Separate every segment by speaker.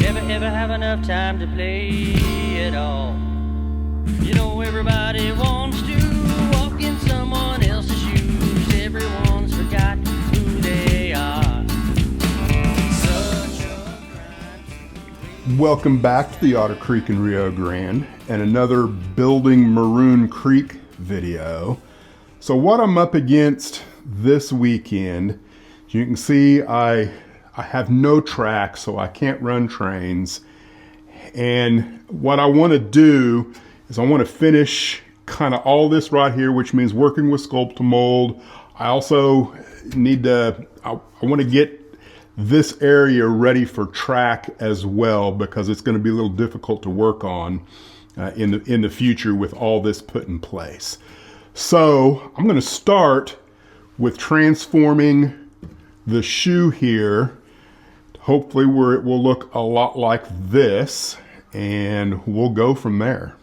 Speaker 1: Never have enough time to play it all. You know everybody wants to walk in someone else's shoes. Everyone's forgot who they are.
Speaker 2: Welcome back to the Otter Creek in Rio Grande and another building Maroon Creek video. So what I'm up against this weekend, as you can see, I have no track, so I can't run trains. And what I want to do is I want to finish kind of all this right here, which means working with sculpt to mold. I also need to, I want to get this area ready for track as well, because it's going to be a little difficult to work on in the future with all this put in place. So I'm going to start with transforming the shoe here, hopefully where it will look a lot like this, and we'll go from there.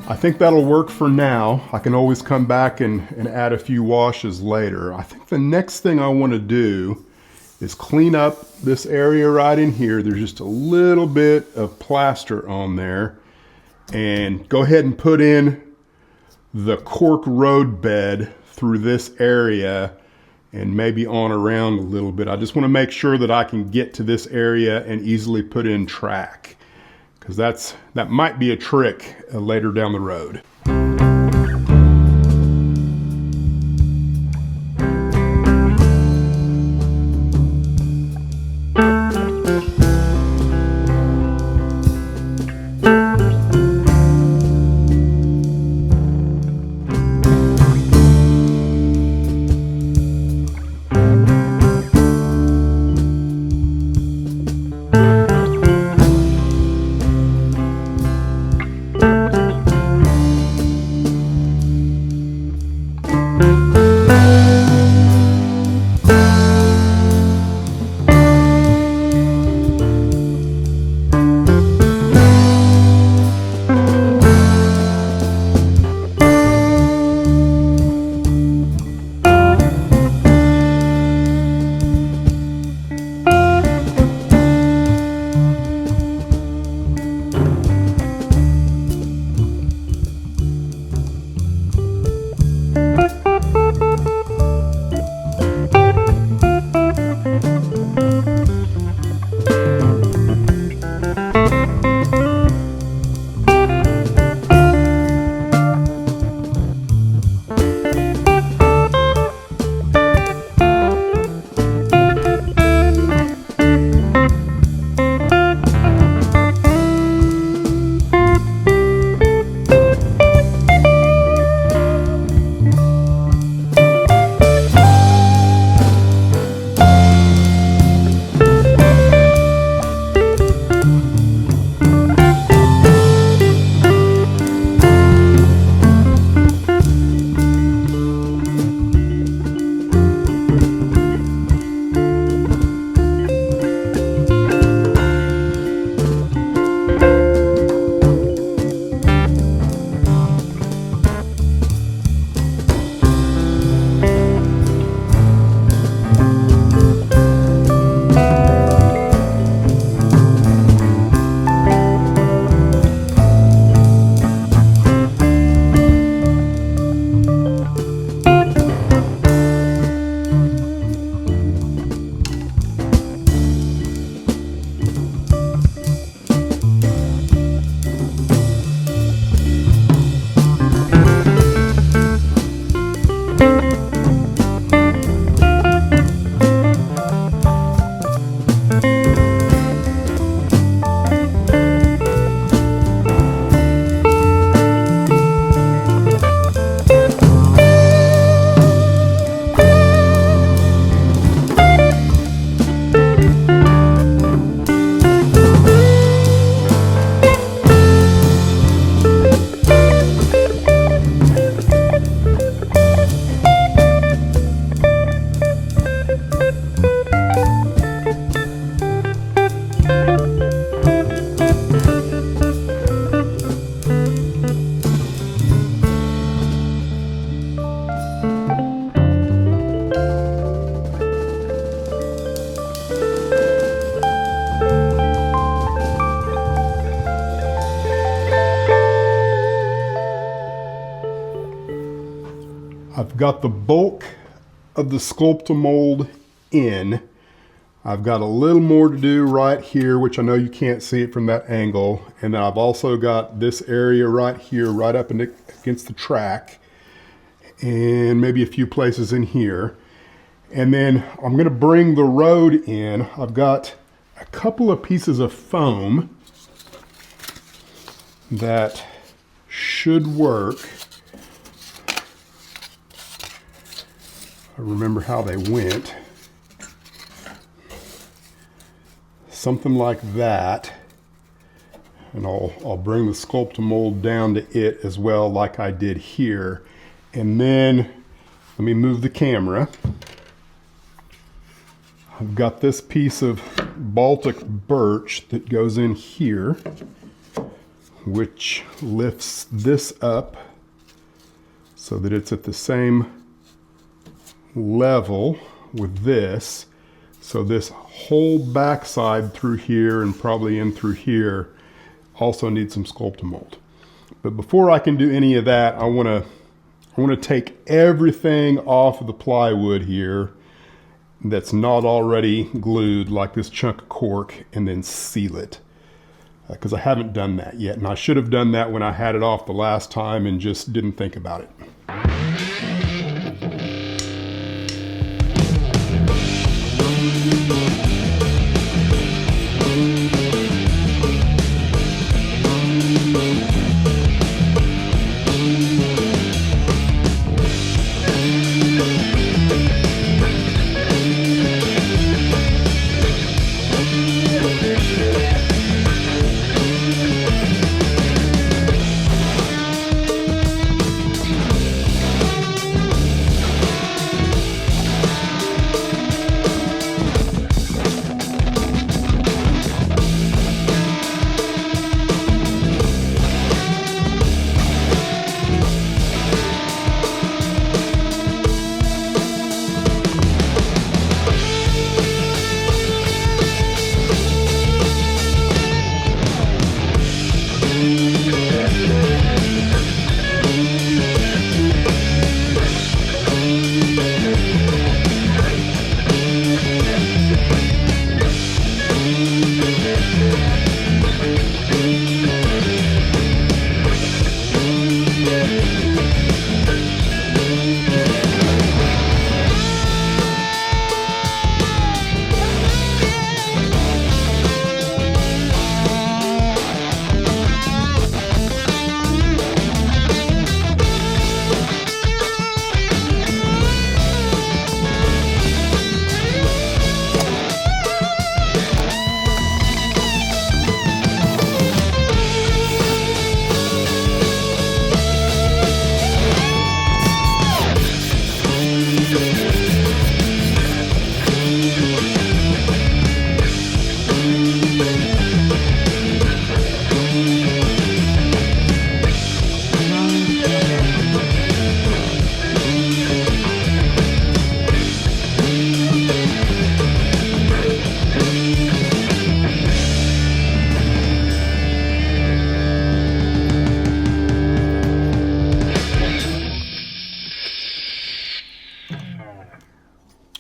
Speaker 2: I think that'll work for now. I can always come back and add a few washes later. I think the next thing I want to do is clean up this area right in here. There's just a little bit of plaster on there, and go ahead and put in the cork road bed through this area and maybe on around a little bit. I just want to make sure that I can get to this area and easily put in track, because that might be a trick later down the road. got the bulk of the Sculpt-A-Mold in. I've got a little more to do right here, which I know you can't see it from that angle. And then I've also got this area right here, right up against the track, and maybe a few places in here. And then I'm gonna bring the road in. I've got a couple of pieces of foam that should work. I remember how they went. Something like that. And I'll bring the Sculpt-A-Mold down to it as well, like I did here. And then let me move the camera. I've got this piece of Baltic birch that goes in here, which lifts this up so that it's at the same level with this. So this whole backside through here and probably in through here also needs some Sculpt-A-Mold. But before I can do any of that, I want to take everything off of the plywood here that's not already glued, like this chunk of cork, and then seal it. Because I haven't done that yet, and I should have done that when I had it off the last time and just didn't think about it.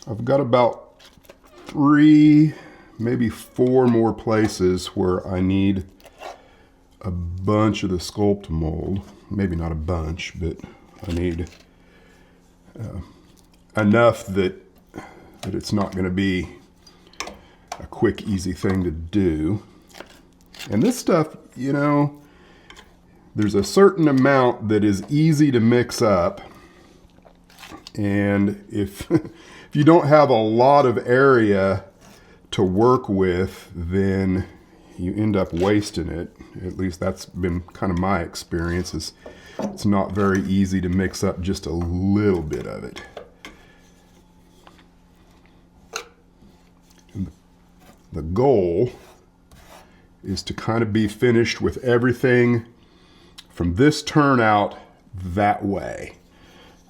Speaker 2: I've got about 3, maybe 4 more places where I need a bunch of the Sculpt-A-Mold. Maybe not a bunch, but I need enough that it's not going to be a quick, easy thing to do. And this stuff, you know, there's a certain amount that is easy to mix up. And if you don't have a lot of area to work with, then you end up wasting it. At least that's been kind of my experience. It's not very easy to mix up just a little bit of it. And the goal is to kind of be finished with everything from this turnout that way.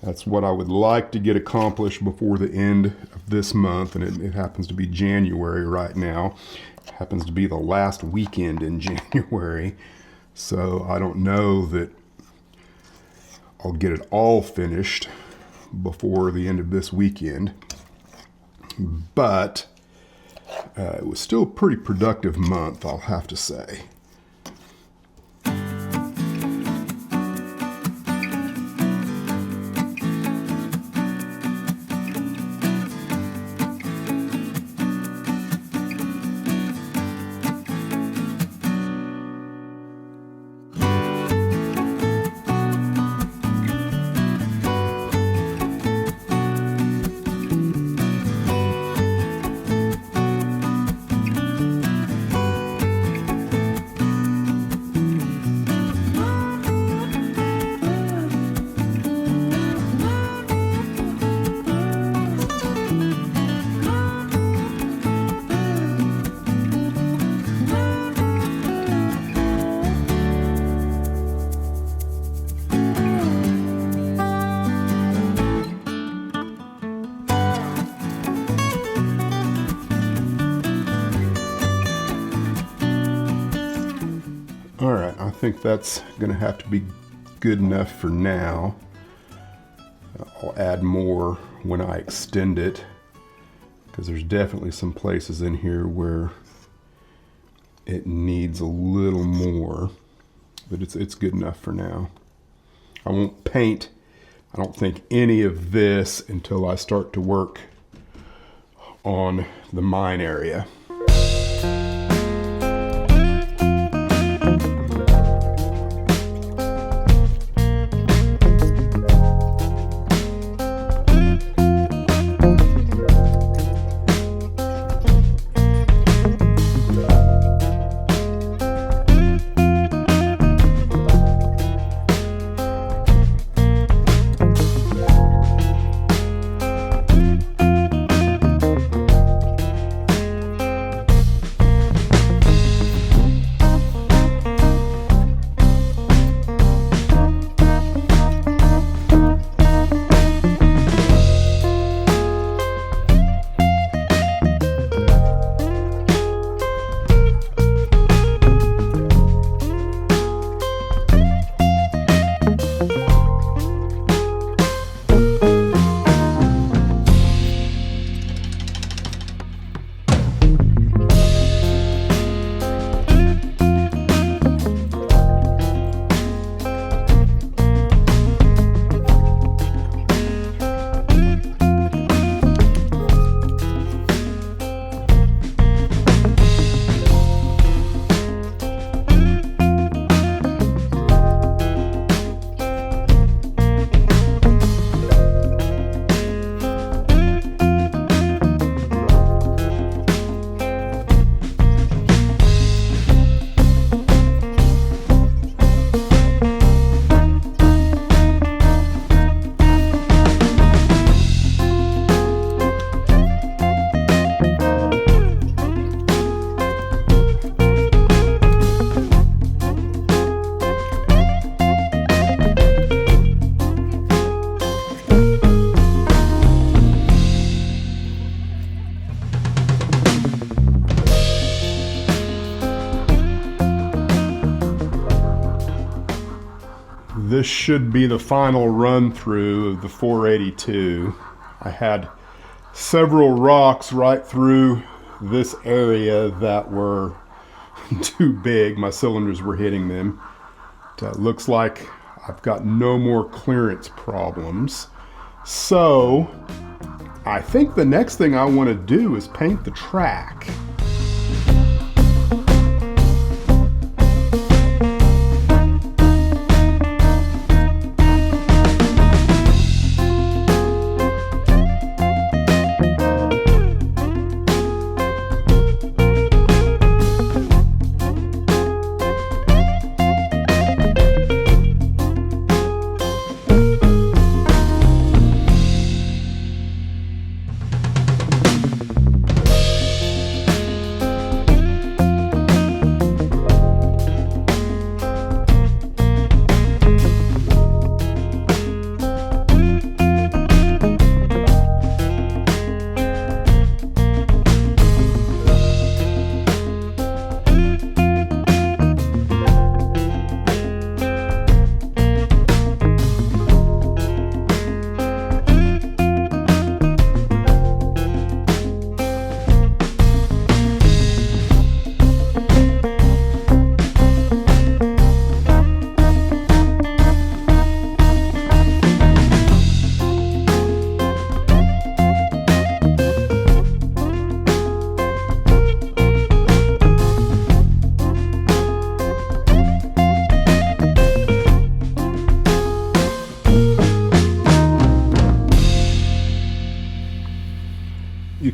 Speaker 2: That's what I would like to get accomplished before the end of this month, and it happens to be January right now. It happens to be the last weekend in January, so I don't know that I'll get it all finished before the end of this weekend. But it was still a pretty productive month, I'll have to say. Alright, I think that's going to have to be good enough for now. I'll add more when I extend it, because there's definitely some places in here where it needs a little more, but it's good enough for now. I won't paint, I don't think, any of this until I start to work on the mine area. This should be the final run through of the 482. I had several rocks right through this area that were too big. My cylinders were hitting them. It looks like I've got no more clearance problems. So I think the next thing I want to do is paint the track.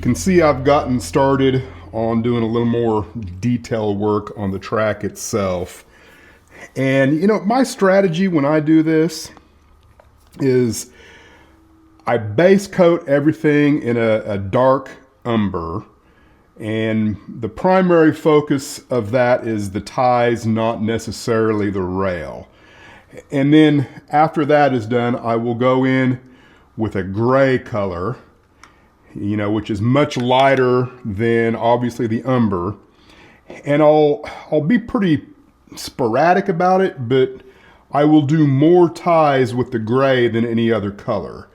Speaker 2: can see I've gotten started on doing a little more detail work on the track itself. And my strategy when I do this is I base coat everything in a dark umber, and the primary focus of that is the ties, not necessarily the rail. And then after that is done, I will go in with a gray color, which is much lighter than obviously the umber. And I'll be pretty sporadic about it, but I will do more ties with the gray than any other color.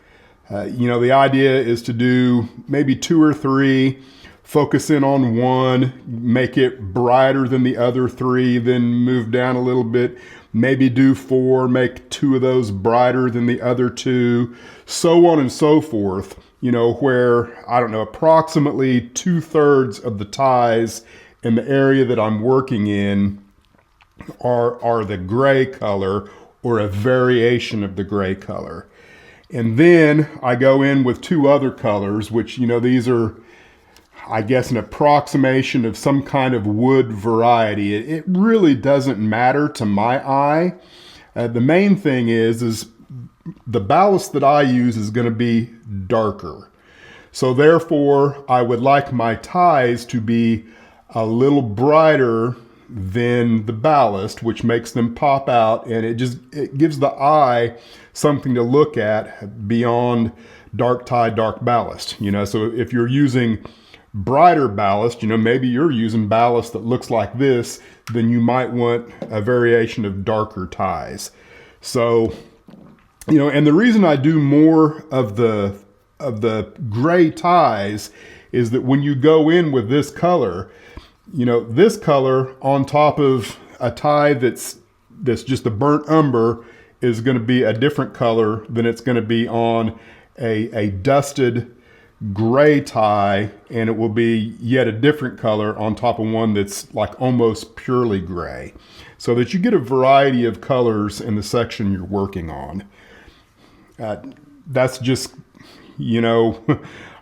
Speaker 2: The idea is to do maybe 2 or 3, focus in on one, make it brighter than the other 3, then move down a little bit, maybe do 4, make 2 of those brighter than the other 2, so on and so forth, where, I don't know, approximately 2/3 of the ties in the area that I'm working in are the gray color or a variation of the gray color. And then I go in with 2 other colors, which, these are, I guess, an approximation of some kind of wood variety. It really doesn't matter to my eye. The main thing is the ballast that I use is going to be darker. So therefore, I would like my ties to be a little brighter than the ballast, which makes them pop out, and it gives the eye something to look at beyond dark tie, dark ballast. So if you're using brighter ballast, maybe you're using ballast that looks like this, then you might want a variation of darker ties. So, and the reason I do more of the gray ties is that when you go in with this color, this color on top of a tie that's just a burnt umber is going to be a different color than it's going to be on a dusted gray tie, and it will be yet a different color on top of one that's like almost purely gray, so that you get a variety of colors in the section you're working on. That's just,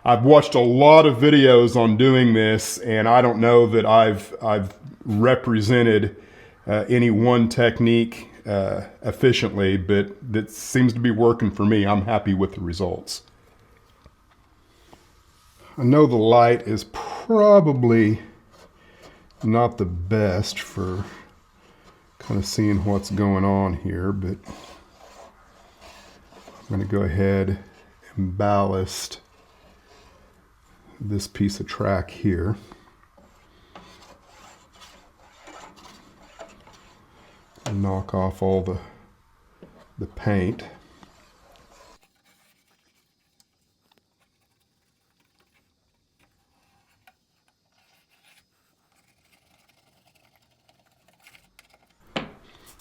Speaker 2: I've watched a lot of videos on doing this, and I don't know that I've represented any one technique efficiently, but that seems to be working for me. I'm happy with the results. I know the light is probably not the best for kind of seeing what's going on here, but I'm going to go ahead and ballast this piece of track here. Knock off all the paint.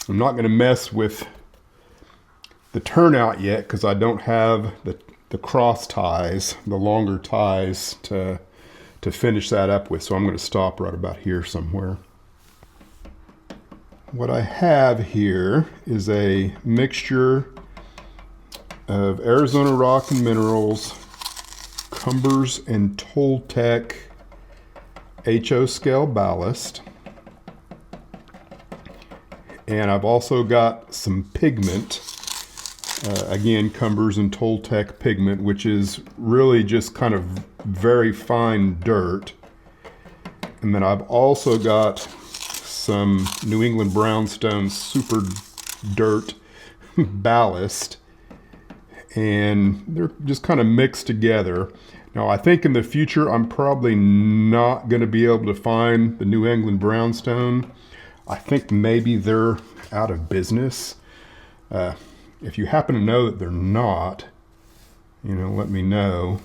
Speaker 2: I'm not going to mess with the turnout yet because I don't have the cross ties, the longer ties to finish that up with. So I'm going to stop right about here somewhere. What I have here is a mixture of Arizona Rock and Minerals, Cumbers and Toltec HO scale ballast. And I've also got some pigment, again, Cumbers and Toltec pigment, which is really just kind of very fine dirt. And then I've also got some New England Brownstone Super Dirt ballast, and they're just kind of mixed together. Now, I think in the future, I'm probably not going to be able to find the New England Brownstone. I think maybe they're out of business. If you happen to know that they're not, let me know.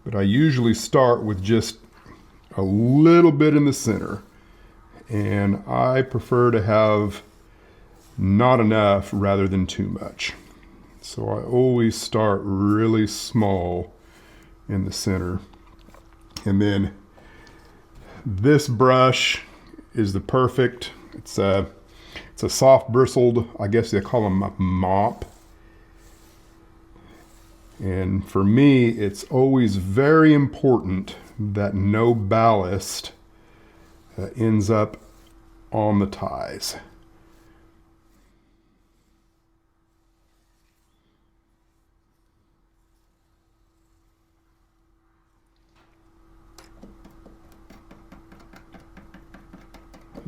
Speaker 2: But I usually start with just a little bit in the center. And I prefer to have not enough rather than too much. So I always start really small in the center. And then this brush is the perfect, it's a soft bristled, I guess they call them a mop. And for me, it's always very important that no ballast ends up on the ties.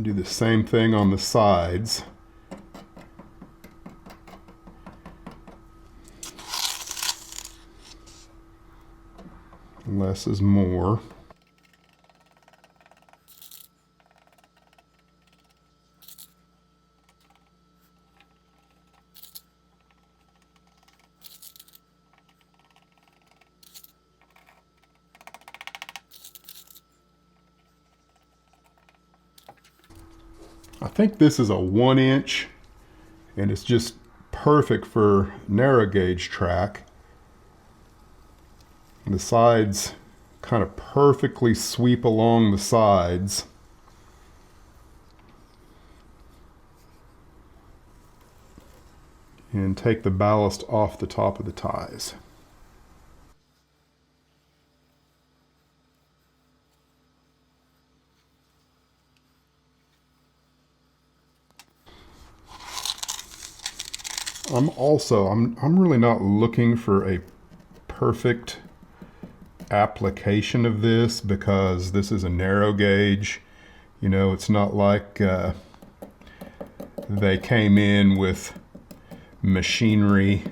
Speaker 2: Do the same thing on the sides. Less is more. I think this is a 1-inch, and it's just perfect for narrow gauge track. The sides kind of perfectly sweep along the sides. And take the ballast off the top of the ties. I'm really not looking for a perfect application of this, because this is a narrow gauge. You know, it's not like they came in with machinery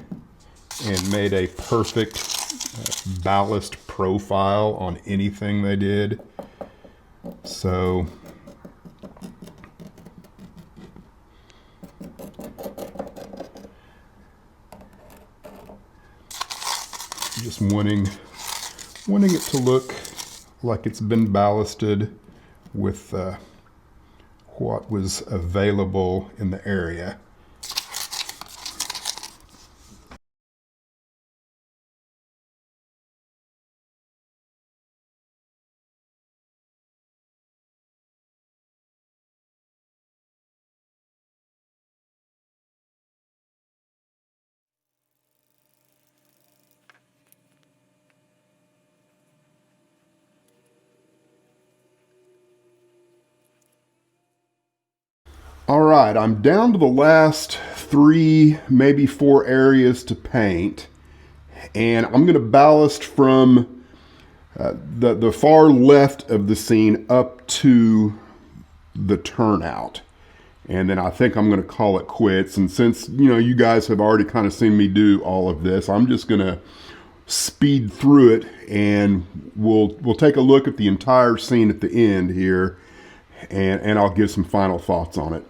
Speaker 2: and made a perfect ballast profile on anything they did. So just wanting it to look like it's been ballasted with what was available in the area. All right, I'm down to the last 3, maybe 4 areas to paint, and I'm going to ballast from the far left of the scene up to the turnout. And then I think I'm going to call it quits. And since, you know, you guys have already kind of seen me do all of this, I'm just going to speed through it, and we'll take a look at the entire scene at the end here, and I'll give some final thoughts on it.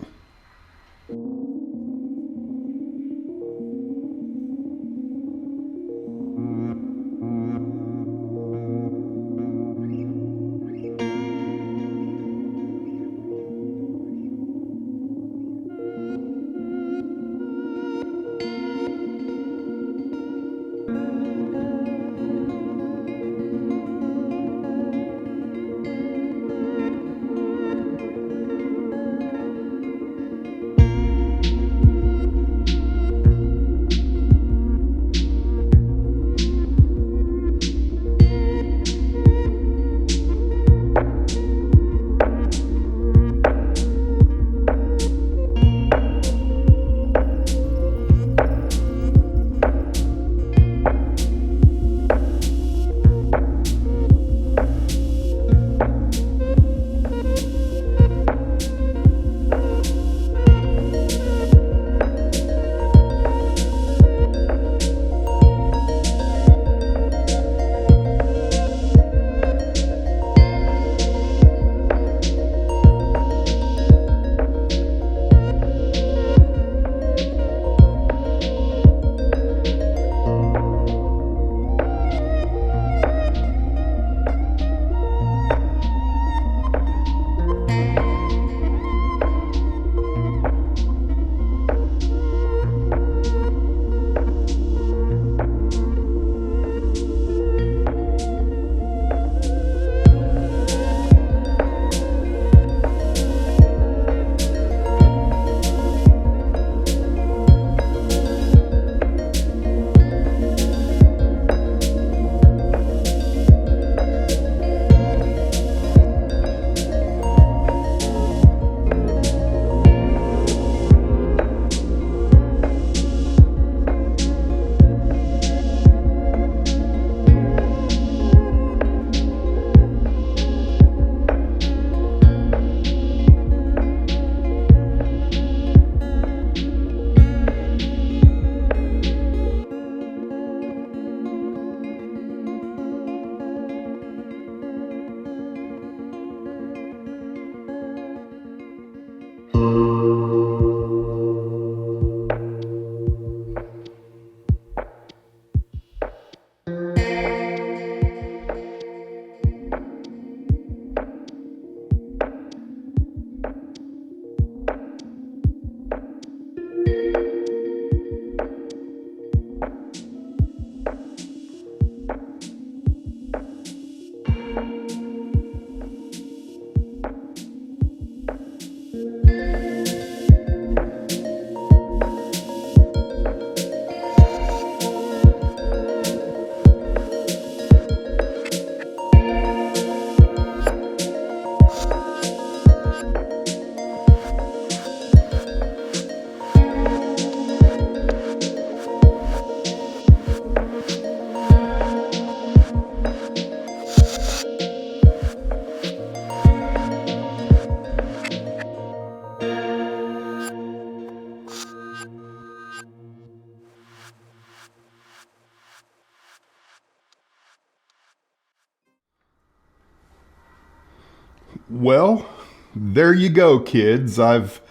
Speaker 2: Well, there you go, kids. I've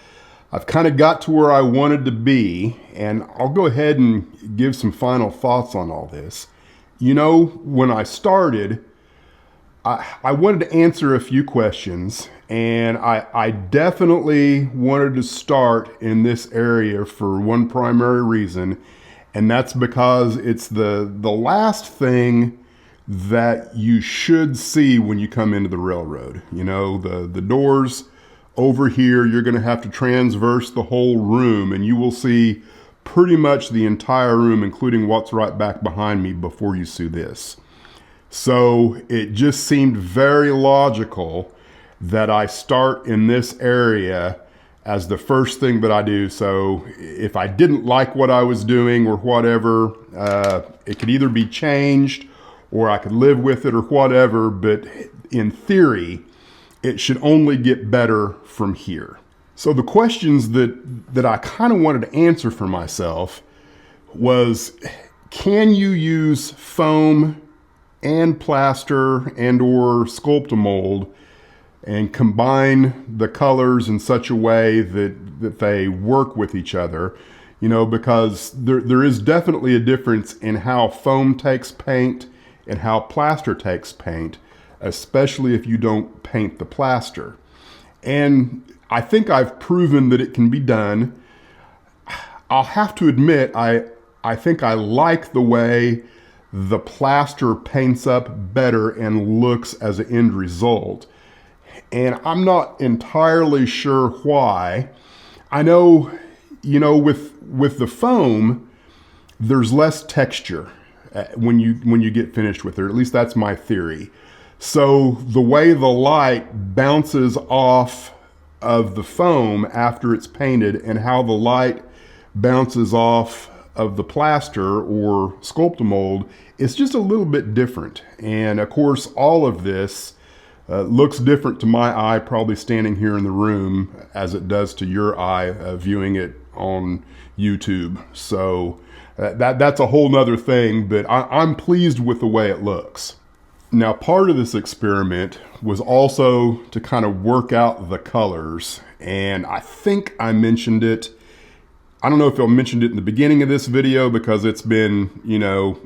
Speaker 2: kind of got to where I wanted to be, and I'll go ahead and give some final thoughts on all this. You know, when I started, I wanted to answer a few questions, and I definitely wanted to start in this area for one primary reason, and that's because it's the last thing that you should see when you come into the railroad. You know, the doors over here, you're going to have to transverse the whole room, and you will see pretty much the entire room, including what's right back behind me, before you see this. So it just seemed very logical that I start in this area as the first thing that I do. So if I didn't like what I was doing or whatever, it could either be changed or I could live with it or whatever, but in theory, it should only get better from here. So the questions that I kind of wanted to answer for myself was, can you use foam and plaster and or Sculptamold and combine the colors in such a way that they work with each other? You know, because there is definitely a difference in how foam takes paint and how plaster takes paint, especially if you don't paint the plaster. And I think I've proven that it can be done. I'll have to admit, I think I like the way the plaster paints up better and looks as an end result. And I'm not entirely sure why. I know, you know, with the foam, there's less texture when you get finished with it, or at least that's my theory. So the way the light bounces off of the foam after it's painted and how the light bounces off of the plaster or Sculptamold, it's just a little bit different. And of course, all of this looks different to my eye, probably standing here in the room, as it does to your eye viewing it on YouTube. So that's a whole nother thing, but I'm pleased with the way it looks. Now, part of this experiment was also to kind of work out the colors, and I think I mentioned it. I don't know if I mentioned it in the beginning of this video because it's been, you know,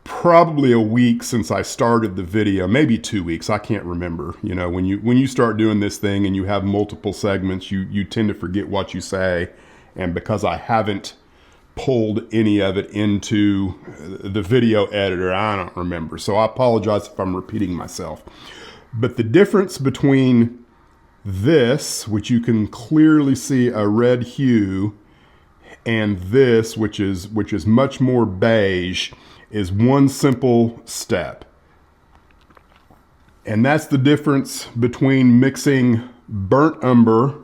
Speaker 2: probably a week since I started the video, maybe 2 weeks, I can't remember. You know, when you start doing this thing and you have multiple segments, you tend to forget what you say, and because I haven't pulled any of it into the video editor, I don't remember. So I apologize if I'm repeating myself. But the difference between this, which you can clearly see a red hue, and this, which is much more beige, is one simple step. And that's the difference between mixing burnt umber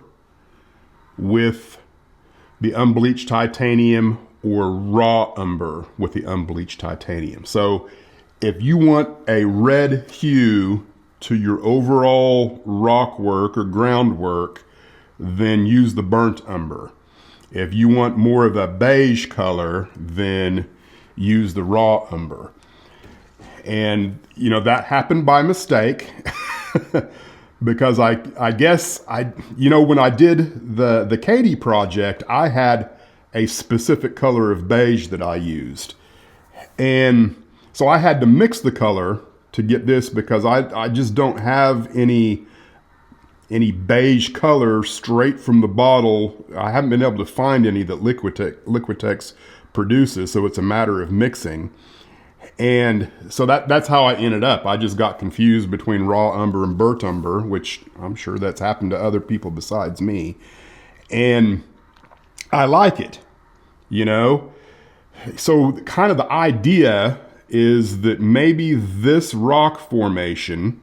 Speaker 2: with the unbleached titanium or raw umber with the unbleached titanium. So if you want a red hue to your overall rock work or groundwork, then use the burnt umber. If you want more of a beige color, then use the raw umber. And you know, that happened by mistake. Because I guess when I did the Katie project, I had a specific color of beige that I used. And so I had to mix the color to get this because I just don't have any beige color straight from the bottle. I haven't been able to find any that Liquitex produces, so it's a matter of mixing. And so that's how I ended up. I just got confused between raw umber and burnt umber, which I'm sure that's happened to other people besides me. And I like it, you know? So kind of the idea is that maybe this rock formation,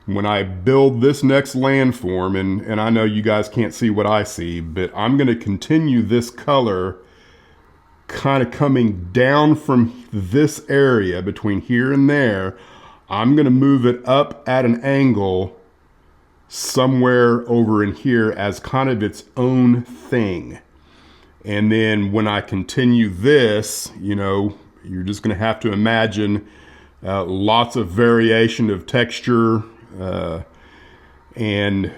Speaker 2: when I build this next landform, and I know you guys can't see what I see, but I'm going to continue this color kind of coming down from this area between here and there. I'm going to move it up at an angle somewhere over in here as kind of its own thing. And then when I continue this, you know, you're just going to have to imagine lots of variation of texture and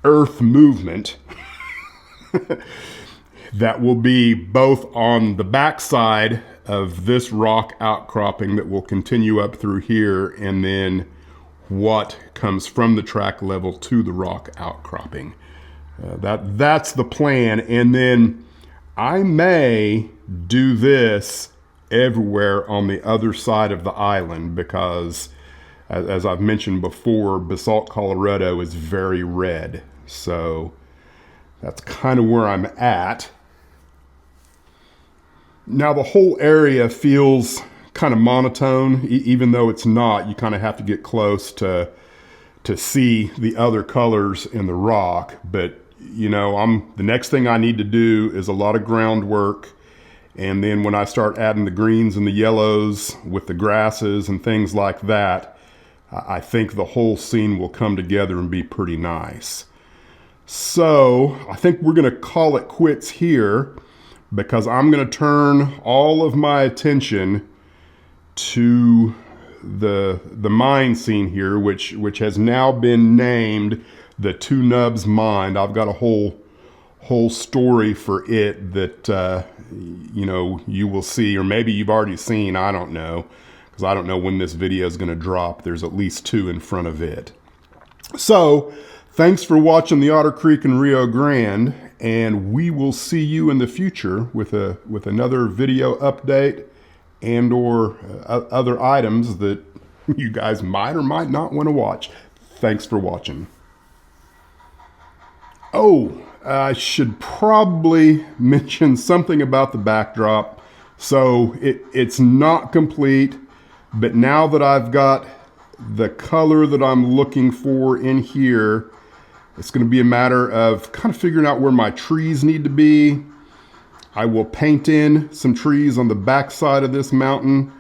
Speaker 2: earth movement that will be both on the backside of this rock outcropping that will continue up through here, and then what comes from the track level to the rock outcropping. That's the plan. And then I may do this everywhere on the other side of the island because, as I've mentioned before, Basalt, Colorado is very red. So that's kind of where I'm at. Now the whole area feels kind of monotone, even though it's not. You kind of have to get close to see the other colors in the rock. But you know, the next thing I need to do is a lot of groundwork. And then when I start adding the greens and the yellows with the grasses and things like that, I think the whole scene will come together and be pretty nice. So I think we're going to call it quits here, because I'm going to turn all of my attention to the mine scene here, which has now been named the Two Nubs Mine. I've got a whole story for it that you know, you will see, or maybe you've already seen. I don't know, because I don't know when this video is going to drop. There's at least 2 in front of it. So thanks for watching the Otter Creek and Rio Grande, and we will see you in the future with another video update and or other items that you guys might or might not want to watch. Thanks for watching. Oh, I should probably mention something about the backdrop. So it's not complete, but now that I've got the color that I'm looking for in here, it's going to be a matter of kind of figuring out where my trees need to be. I will paint in some trees on the back side of this mountain,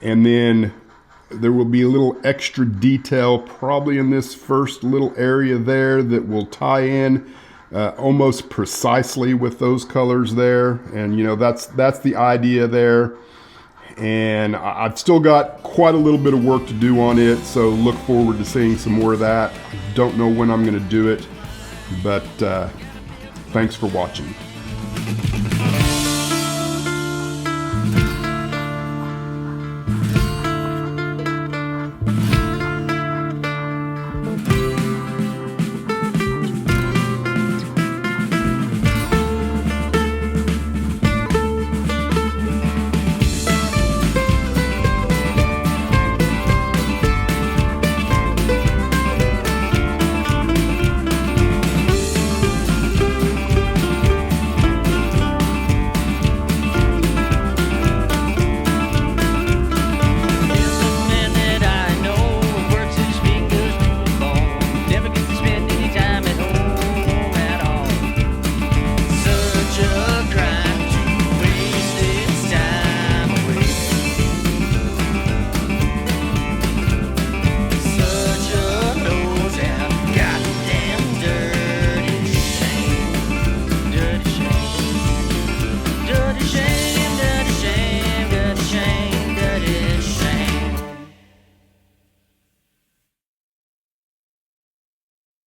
Speaker 2: and then there will be a little extra detail probably in this first little area there that will tie in almost precisely with those colors there. And you know, that's the idea there. And I've still got quite a little bit of work to do on it, so look forward to seeing some more of that. Don't know when I'm going to do it, but thanks for watching.